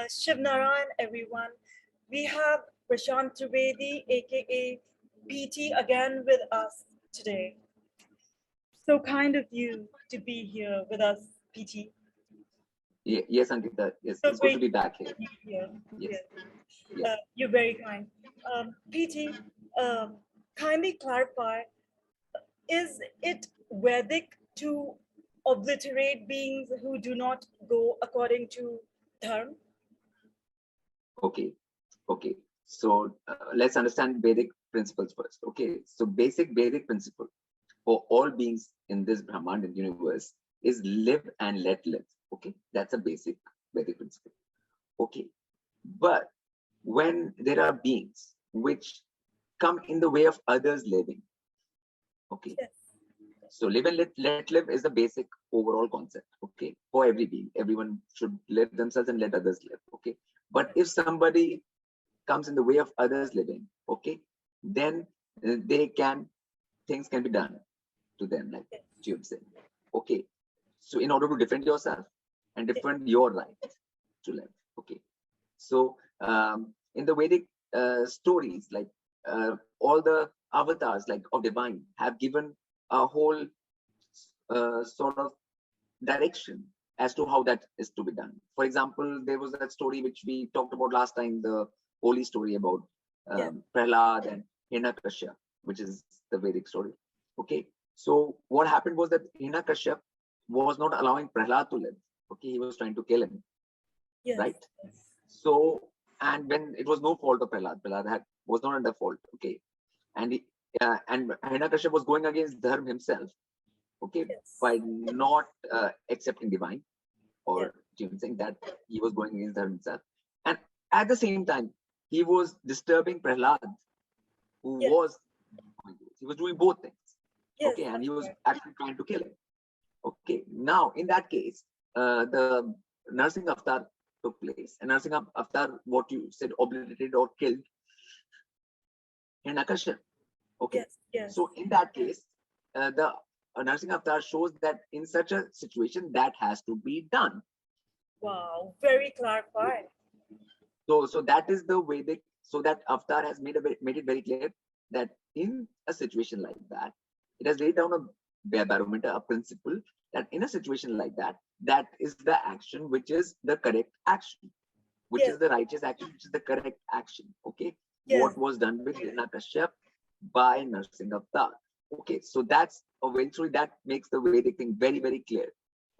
Shiv Narayan, everyone. We have Prashant Trivedi, aka PT, again with us today. So kind of you to be here with us, PT. Yes, Ankita. Yes, So it's good to great be back here. here. Yes, Yes. yes. You're very kind. PT, kindly clarify, is it Vedic to obliterate beings who do not go according to dharma? Okay, okay. So let's understand Vedic principles first. Okay, so basic Vedic principle for all beings in this Brahmandan universe is live and let live. Okay, that's a basic Vedic principle. Okay, but when there are beings which come in the way of others living, okay, Yes. so live and let live is the basic overall concept, okay, for every being. Everyone should live themselves and let others live, okay. But if somebody comes in the way of others living, okay, then things can be done to them, like Jude said, okay. So in order to defend yourself and defend your right to live, okay. So in the Vedic stories, like all the avatars like of divine have given a whole sort of direction as to how that is to be done. For example, there was that story which we talked about last time, the holy story about Prahlad and Hiranyakashipu, which is the Vedic story. Okay, so what happened was that Hiranyakashipu was not allowing Prahlad to live. Okay, he was trying to kill him, right? So, and when it was no fault of Prahlad was not under fault. Okay, and and Hiranyakashipu was going against Dharma himself. Okay, by not accepting divine, or saying that he was going against Dharma himself, and at the same time he was disturbing Prahlad, who was doing both things. Okay, and he was actually trying to kill him. Okay, now in that case, the nursing avatar took place, and nursing avatar, what you said, obliterated or killed Hiranyakashipu. Okay, so in that case, the nursing avatar shows that in such a situation that has to be done. Wow, very clarified. So that is the Vedic. So that avatar has made it very clear that in a situation like that, it has laid down a barometer, a principle that in a situation like that, that is the action which is the correct action, which is the righteous action, which is the correct action. Okay, what was done with Hiranyakashipu by nursing avatar. Okay, so that's eventually that makes the Vedic thing very, very clear.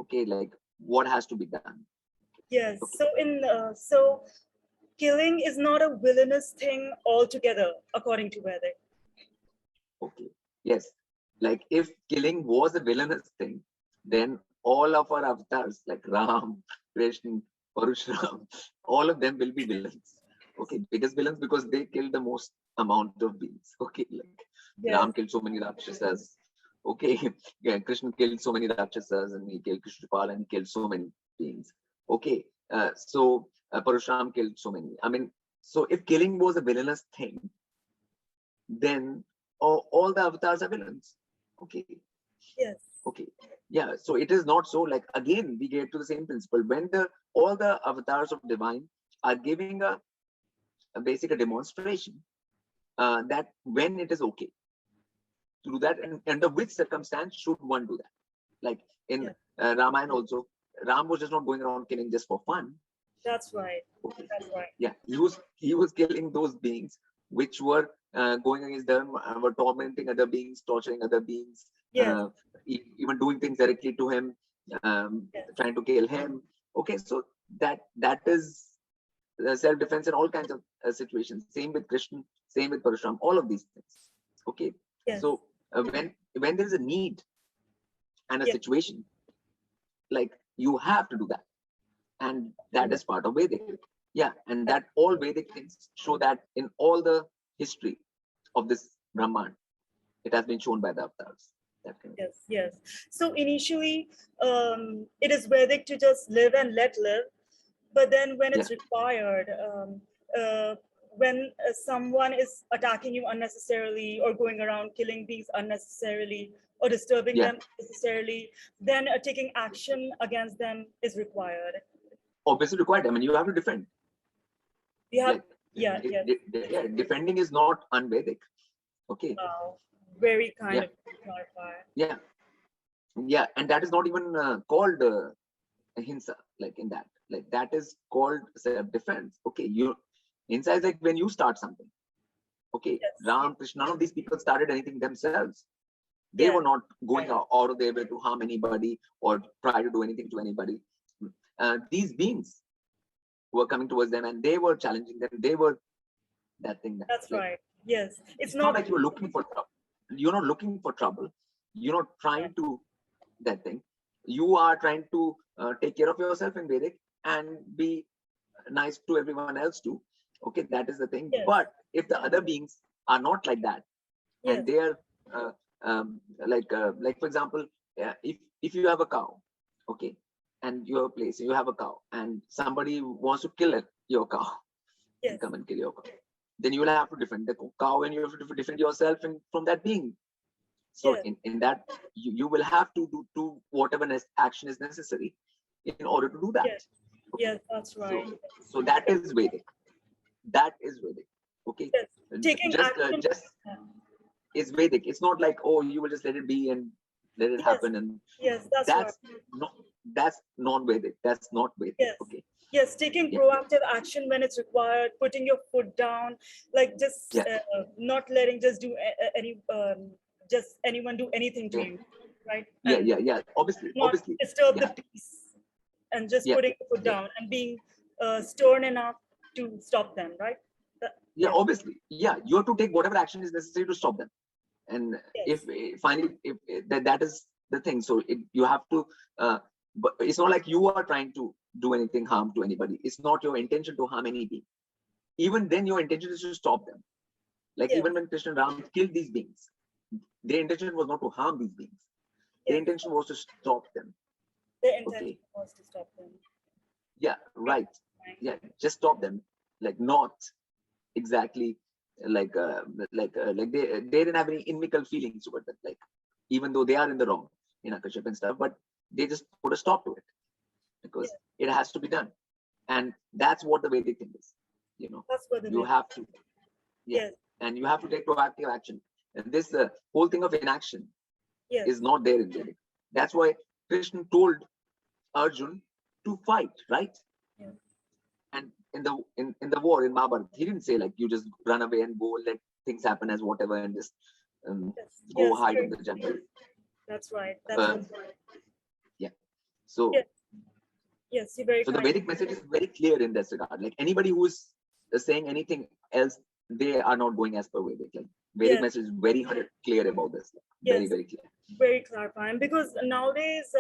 Okay, like what has to be done. Yes. Okay. So killing is not a villainous thing altogether, according to Vedic. Okay. Yes. Like if killing was a villainous thing, then all of our avatars like Ram, Krishna, Parashuram, all of them will be villains. Okay, biggest villains because they killed the most amount of beings. Okay, like Ram killed so many Rakshasas. Okay, yeah, Krishna killed so many Rakshasas, and he killed Krishnapal, and he killed so many beings. Okay, so Parashuram killed so many. I mean, so if killing was a villainous thing, then all the avatars are villains. Okay. Yes. Okay. Yeah. So it is not so. Like again, we get to the same principle. When all the avatars of divine are giving a basic demonstration that when it is okay to do that, and under which circumstance should one do that? Like in Ramayana also, Ram was just not going around killing just for fun. That's right. Okay. That's right. Yeah, he was killing those beings which were going against them, were tormenting other beings, torturing other beings, even doing things directly to him, trying to kill him. Okay, so that is self-defense in all kinds of situations. Same with Krishna, same with Parashuram, all of these things. Okay, so when there is a need and a situation, like you have to do that, and that is part of Vedic. Yeah, and that all Vedic things show that in all the history of this Brahman, it has been shown by the avatars. Yes. So initially, it is Vedic to just live and let live, but then when it's required, when someone is attacking you unnecessarily or going around killing beings unnecessarily or disturbing them unnecessarily, then taking action against them is required. obviously required. I mean, you have to defend. We have, Like, yeah, yes. yeah, defending is not un-Vedic. Okay. Wow, very kind Yeah. of you to clarify. Yeah. Yeah, and that is not even called ahimsa. Like in that, like that is called self-defense. Okay, ahimsa is like when you start something. Okay, Yes. Ram, Krishna, none of these people started anything themselves. They Yeah. were not going out of their way to harm anybody or try to do anything to anybody. These beings were coming towards them and they were challenging them. They were that thing. That's like, right. Yes. It's not like you're looking for trouble. You're not looking for trouble. You're not trying to that thing. You are trying to take care of yourself in Vedic and be nice to everyone else too. Okay, that is the thing. Yes. But if the other beings are not like that, Yes. and they are like for example, if you have a cow, okay, and you have a place, you have a cow, and somebody wants to kill your cow, Yes. and come and kill your cow, then you will have to defend the cow, and you have to defend yourself from that being. So Yes. in that, you will have to do whatever action is necessary in order to do that. Yes. Okay. Yes, that's right. So that is Vedic. That is Vedic. Okay. Yes. Taking action. It's Vedic. It's not like, oh, you will just let it be and let it happen. And yes, that's right. Not, that's non-Vedic. That's not Vedic. Yes. Okay. Yes, taking proactive action when it's required, putting your foot down, like just not letting just do just anyone do anything to you, right? And yeah. Obviously. Disturb the peace, and just putting your foot down and being stern enough to stop them, right? Obviously. Yeah, you have to take whatever action is necessary to stop them. And if finally, if that is the thing, so you have to, but it's not like you are trying to do anything harm to anybody. It's not your intention to harm any being. Even then, your intention is to stop them. Like even when Krishna and Ram killed these beings, their intention was not to harm these beings. Their intention was to stop them. Their intention was to stop them. Yeah, right. Yeah, just stop them. Like not exactly like they didn't have any inimical feelings toward them. Like even though they are in the wrong in Akaship and stuff, but they just put a stop to it because it has to be done. And that's what the Vedic thing is. You know, that's what you have to, and you have to take proactive action. And this whole thing of inaction is not there in Vedic. That's why Krishna told Arjun to fight, right? Yeah. And in the war in Mahabharata, he didn't say like you just run away and go let things happen as whatever and just go hide in the jungle. That's right. That's yeah. So yes, you're very. So the Vedic message is very clear in this regard. Like anybody who is saying anything else, they are not going as per Vedic. Like Vedic message is very clear about this. Very clear. Very clarifying, because nowadays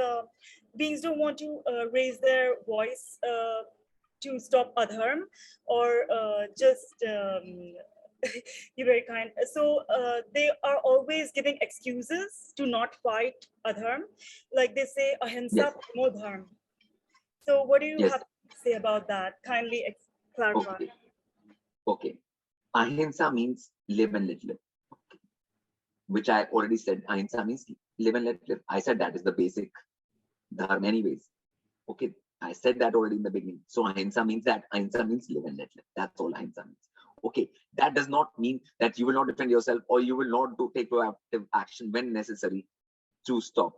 beings don't want to raise their voice to stop adharm or just you're very kind. So they are always giving excuses to not fight adharm. Like they say, ahimsa no dharma. So what do you have to say about that? Kindly clarify. Okay. Ahimsa means live and let live. Okay. Which I already said. Ahimsa means live and let live. I said that is the basic dharma anyways. Okay. I said that already in the beginning. So ahimsa means that. Ahimsa means live and let live. That's all ahimsa means. Okay. That does not mean that you will not defend yourself or you will not take proactive action when necessary to stop.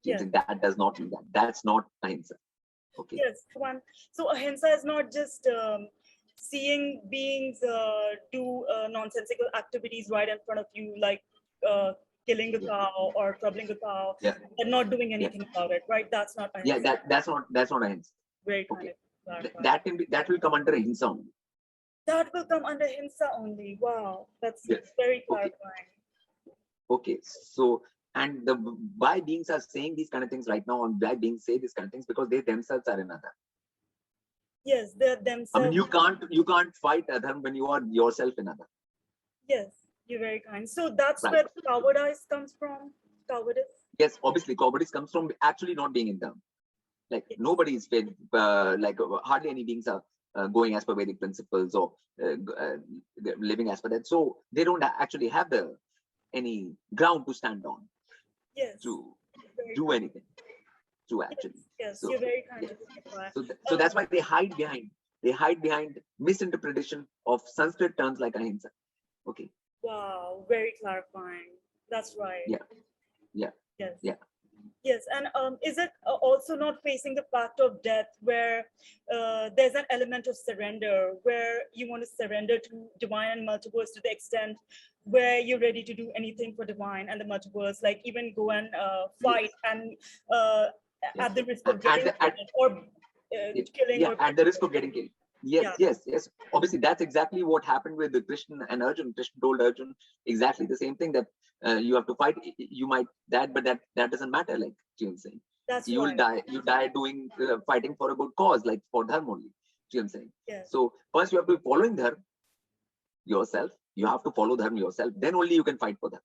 That does not mean that. That's not ahimsa. Okay. Yes, one. So ahimsa is not just seeing beings do nonsensical activities right in front of you, like killing a cow or troubling a cow, and not doing anything about it, right? That's not ahimsa. Yeah, that's not ahimsa. Very okay. That will come under ahimsa only. That will come under ahimsa only. Wow, that's very clarifying. Okay, so and why beings are saying these kind of things right now, and why beings say these kind of things, because they themselves are another. Yes, they're themselves. I mean, you can't fight adharm when you are yourself another. Yes, you're very kind. So that's where cowardice comes from. Cowardice. Yes, obviously, cowardice comes from actually not being in them. Like nobody is like hardly any beings are going as per Vedic principles or living as per that. So they don't actually have any ground to stand on. Yes. To do anything. to actually. Yes, So you're very kind yes. to clarify. So that's why they hide behind misinterpretation of Sanskrit terms like ahimsa. Okay. Wow, very clarifying. That's right. Yeah. Yeah. Yes. Yeah. Yes, and is it also not facing the fact of death where there's an element of surrender, where you want to surrender to divine and multiverse to the extent where you're ready to do anything for divine and the multiverse, like even go and fight and uh, Yes. at the risk of At getting the at killed or killing yeah, or at the risk of getting killed. Yes, yeah, yes. Obviously, that's exactly what happened with the Krishna and Arjun. Krishna told Arjun exactly the same thing, that you have to fight. You might die, but that doesn't matter. Like Jim saying, that's you will right. die. You die doing fighting for a good cause, like for dharma only. Jim saying. Yes, So first you have to be following dharma yourself. You have to follow dharma yourself. Then only you can fight for dharma.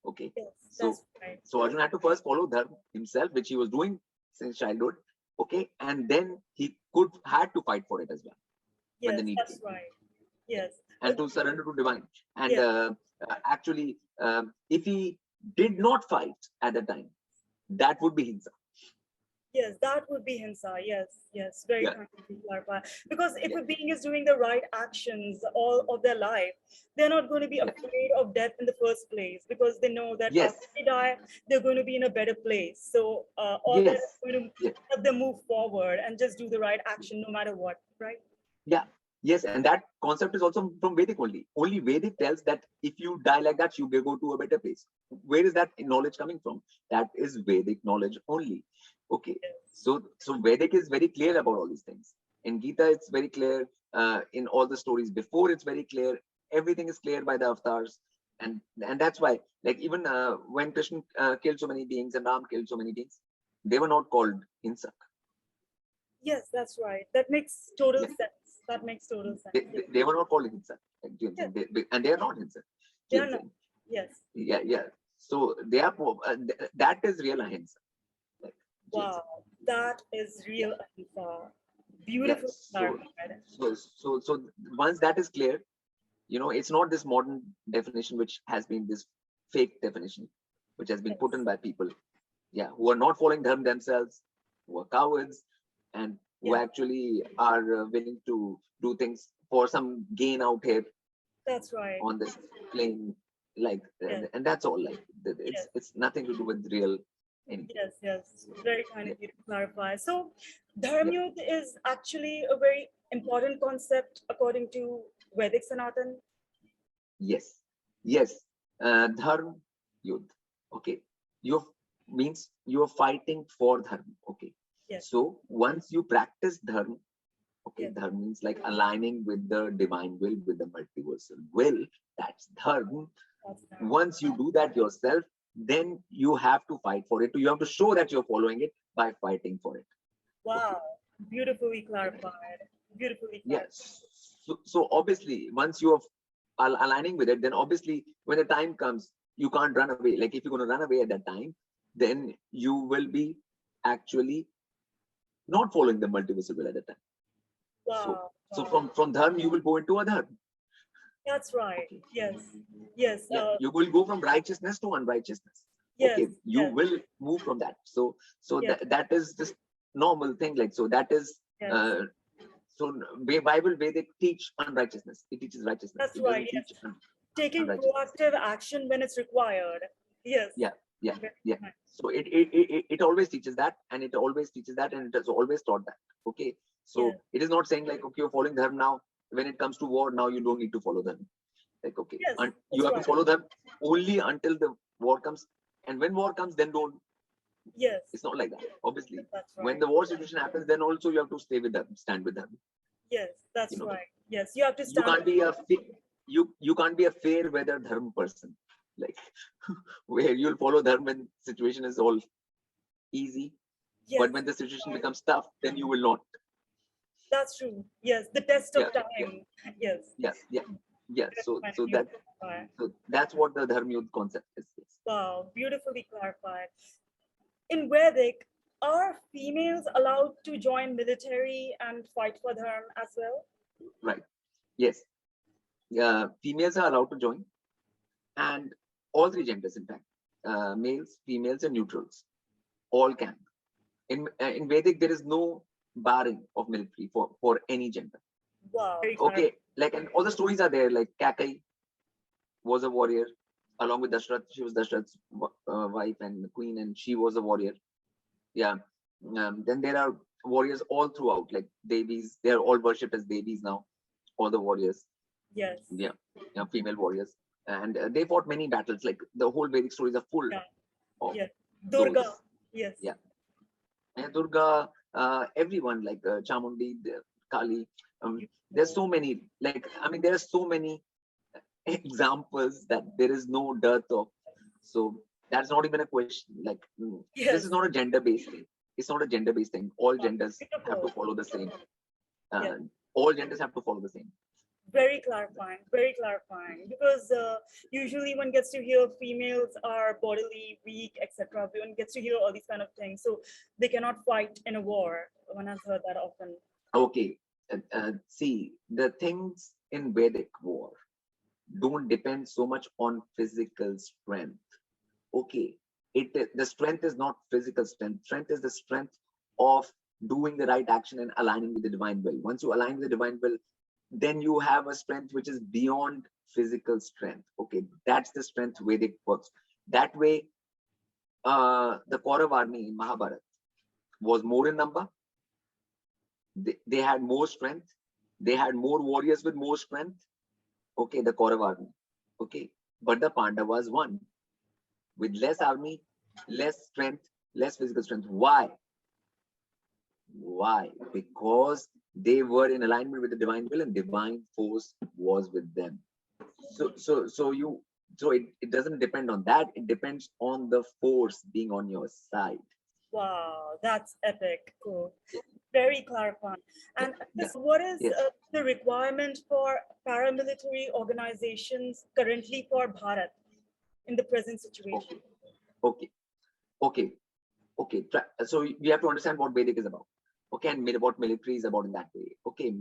Okay. yes, So that's right. so Arjun had to first follow dharma himself, which he was doing since childhood. Okay, and then he had to fight for it as well when the Yes, need that's came. right. Yeah. Yes, And to surrender to divine. And yes, actually, if he did not fight at the time, that would be Hinsa. yes, that would be Hinsa. Yes, yes, very Yeah. kind of clarify. Because if Yeah. a being is doing the right actions all of their life, they're not going to be Yeah. afraid of death in the first place because they know that Yes. after they die, they're going to be in a better place. So all Yes. that is going to Yes. help them move forward and just do the right action no matter what, right? Yeah. Yes. And that concept is also from Vedic only. Only Vedic tells that if you die like that, you go to a better place. Where is that knowledge coming from? That is Vedic knowledge only. Okay. So Vedic is very clear about all these things. In Gita, it's very clear. In all the stories before, it's very clear. Everything is clear by the avatars. And that's why, like even when Krishna killed so many beings and Ram killed so many beings, they were not called Hinsak. Yes, that's right. That makes total Yeah. sense. That makes total sense. They were not called Hinsa, like James Yes, saying. And they are not Hinsa, they are James not. saying. Yes. Yeah, yeah. So they are that is real ahimsa, like James Wow, saying. that is Yeah, real ahimsa. yeah. Beautiful clarified. So once that is clear, it's not this modern definition which has been this fake definition, which has been Yes. put in by people, yeah, who are not following dharma themselves, who are cowards, and who Yeah, actually are willing to do things for some gain out here that's right. on this plane, like, Yes, and that's all. Like, yes, it's nothing to do with real anything. yes, yes. Very kind Yeah, of you to clarify. So, yeah, Dharma is actually a very important concept according to Vedic Sanatan. yes, yes. Dharma, yudh. Okay, you means you're fighting for dharma. Okay, Yes, so once you practice dharma, okay, yes, dharma means like aligning with the divine will, with the multiversal will. That's dharma. that's Dharma. Once you do that yourself, then you have to fight for it. You have to show that you're following it by fighting for it. Okay. Wow, beautifully clarified. Beautifully clarified. Yes. So obviously, once you are aligning with it, then obviously when the time comes, you can't run away. Like if you're going to run away at that time, then you will be actually not following the multiversal will at that time. So Wow, so wow. from dharma, you will go into adharma. That's right. Okay. Yes, yes, Yeah, you will go from righteousness to unrighteousness. yes, Okay, you yes, will move from that. So yes, that is just normal thing. Like, so that is yes. uh, so Bible Vedic teach unrighteousness. It teaches righteousness. That's It right. doesn't Yes. teach Taking unrighteousness. proactive action when it's required. Yes. Yeah, yeah, Very yeah. nice. So it always teaches that, and it always teaches that, and it has always taught that. Okay, Yes. so it is not saying like, okay, you're following dharma now. When it comes to war, now you don't need to follow them. Like, okay, Yes. and you That's have to right. follow them only until the war comes. And when war comes, then don't. Yes. It's not like that. Obviously, That's when right. the war situation happens, then also you have to stay with them, stand with them. Yes. You That's know, right. Yes. You have to you stand. can't be you can't be a fair weather dharma person, like where you'll follow dharma when situation is all easy, Yes. but when the situation becomes tough, then you will not. That's true. Yes. The test Yeah, of yeah, time. Yes. yeah, yeah, yeah. Very So kind of so you to that clarify. so that's what the dharma yudh concept is. Yes. Wow. Beautifully clarified. In Vedic, are females allowed to join military and fight for dharma as well? Right. Yes. Females are allowed to join, and all three genders, in fact, males, females, and neutrals, all can. In Vedic, there is no barring of military for any gender. Wow. Okay, like, and all the stories are there. Like Kakai was a warrior along with Dashrath. She was Dashrath's wife and queen, and she was a warrior. Yeah. Then there are warriors all throughout, like devis. They are all worshipped as devis now. All the warriors. Yes. Yeah, female warriors, and they fought many battles. Like the whole Vedic stories are full of Durga. those. Yes. Yeah. And Durga, everyone like Chamundi, Kali. There's so many. Like, I mean, there are so many examples that there is no dearth of. So that's not even a question. Like, this is not a gender-based thing. It's not a gender-based thing. All genders have to follow the same. All genders have to follow the same. Very clarifying, because usually one gets to hear females are bodily weak, etc. One gets to hear all these kind of things, so they cannot fight in a war. One has heard that often. Okay, see, the things in Vedic war don't depend so much on physical strength. Okay, the strength is not physical strength. Strength is the strength of doing the right action and aligning with the divine will. Once you align with the divine will, then you have a strength which is beyond physical strength. Okay, that's the strength Vedic works. That way, the Kaurav army in Mahabharata was more in number. They had more strength. They had more warriors with more strength. Okay, the Kaurav army. Okay, but the Pandavas won with less army, less strength, less physical strength. Why? Why? Because they were in alignment with the divine will and divine force was with them. So it doesn't depend on that. It depends on the force being on your side. Wow, that's epic. Cool. Very clarifying. And what is the requirement for paramilitary organizations currently for Bharat in the present situation? Okay. So we have to understand what Vedic is about. Okay, and what military is about in that way. Okay,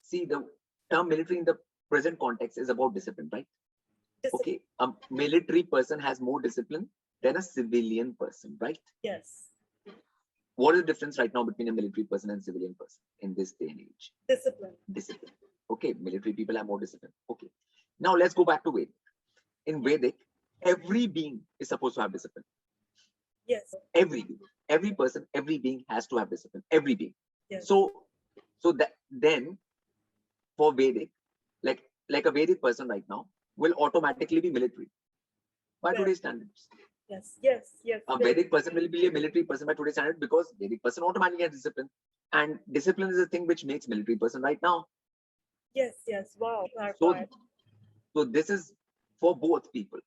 see, the term military in the present context is about discipline, right? Okay, a military person has more discipline than a civilian person, right? Yes. What is the difference right now between a military person and a civilian person in this day and age? Discipline. Okay, military people have more discipline. Okay, now let's go back to Vedic. In Vedic, every being is supposed to have discipline. Yes. Every person, every being has to have discipline. Every being. Yes. So that then for Vedic, like a Vedic person right now will automatically be military by today's standards. Yes. A Vedic person will be a military person by today's standards because Vedic person automatically has discipline, and discipline is the thing which makes military person right now. Yes. Wow. So this is for both people.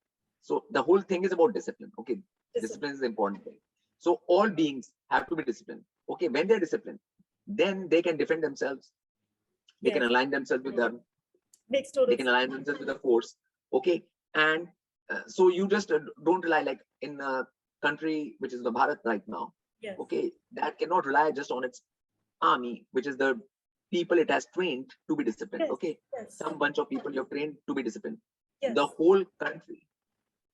So the whole thing is about discipline. Okay, discipline is the important thing. So all beings have to be disciplined. Okay, when they're disciplined, then they can defend themselves. They can align themselves with them. They can align themselves with the force. Okay, and so you just don't rely, like in a country which is the Bharat right now. Yes. Okay, that cannot rely just on its army, which is the people it has trained to be disciplined. Yes. Okay, some bunch of people you've trained to be disciplined. Yes. The whole country.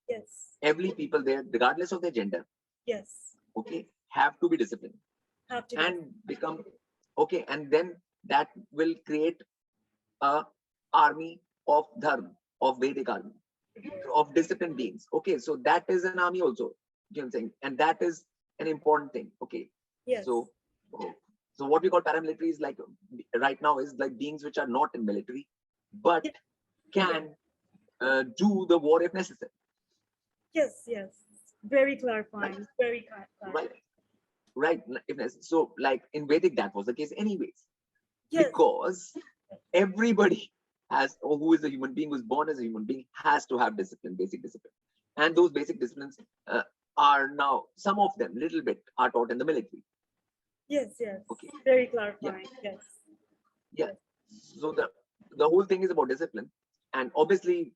Yes. Every people there, regardless of their gender. Yes. Okay, have to be disciplined. Have to and become okay, and then that will create a army of dharma, of Vedic army, of disciplined beings. Okay, so that is an army also. You know what I'm saying? And that is an important thing. Okay. Yes. So what we call paramilitary is like right now is like beings which are not in military, but can do the war if necessary. Yes. Very clarifying. Very clarifying. Right. So like in Vedic, that was the case anyways. Yes. Because everybody has, or who is a human being, who's born as a human being, has to have discipline, basic discipline. And those basic disciplines are now, some of them, little bit, are taught in the military. Yes. Okay. Very clarifying. Yeah. So the whole thing is about discipline. And obviously,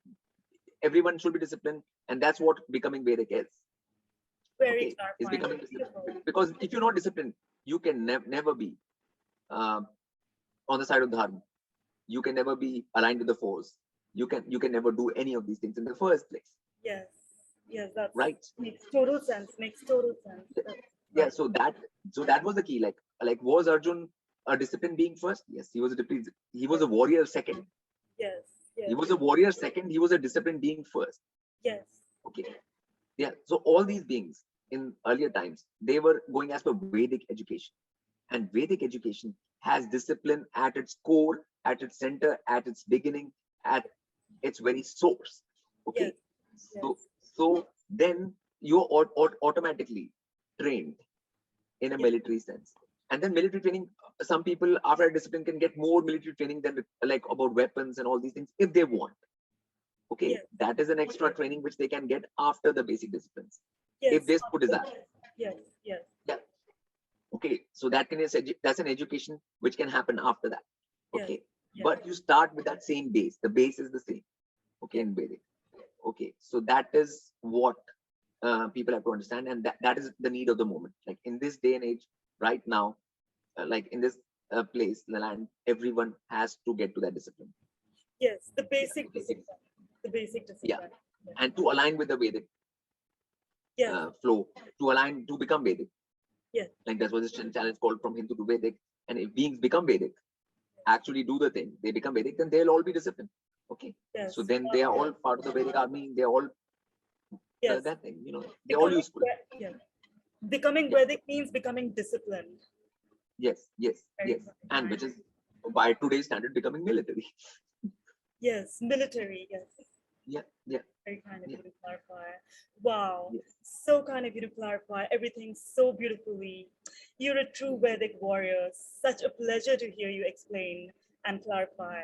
everyone should be disciplined. And that's what becoming Vedic is. Very clarifying. It's becoming disciplined. Because if you're not disciplined, you can never be on the side of dharma. You can never be aligned with the force. You can never do any of these things in the first place. Yes, that right. Makes total sense. Yeah, so that was the key. Like was Arjun a discipline being first? Yes, he was a warrior second. Yes. He was a warrior second, he was a discipline being first. Yes. Okay. Yeah. So all these beings in earlier times, they were going as per Vedic education. And Vedic education has discipline at its core, at its center, at its beginning, at its very source. Okay. Yes. So so then you're automatically trained in a military sense. And then military training, some people after a discipline can get more military training than like about weapons and all these things if they want. Okay, that is an extra training which they can get after the basic disciplines. If they so desire. Yes. Yeah. Okay, so that's an education which can happen after that. Okay, but you start with that same base. The base is the same. Okay, in Vedic. Okay, so that is what people have to understand, and that is the need of the moment. Like in this day and age, right now, like in this place, the land, everyone has to get to that discipline. Yes, the basic discipline. The basic discipline. Yeah, and to align with the Vedic flow, to become Vedic. Yeah. Like that's what this challenge called from Hindu to Vedic. And if beings become Vedic, actually do the thing, they become Vedic, then they'll all be disciplined. Okay. Yes. So then they are all part of the Vedic army. They're all that thing, they're all useful. Yeah. Becoming Vedic means becoming disciplined. Yes. And which is by today's standard becoming military. Yes, military, yes. Yeah. Very kind of you to clarify. Wow, so kind of you to clarify everything so beautifully. You're a true Vedic warrior. Such a pleasure to hear you explain and clarify.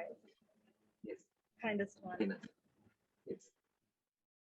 Yes. Kind of fun. Yes.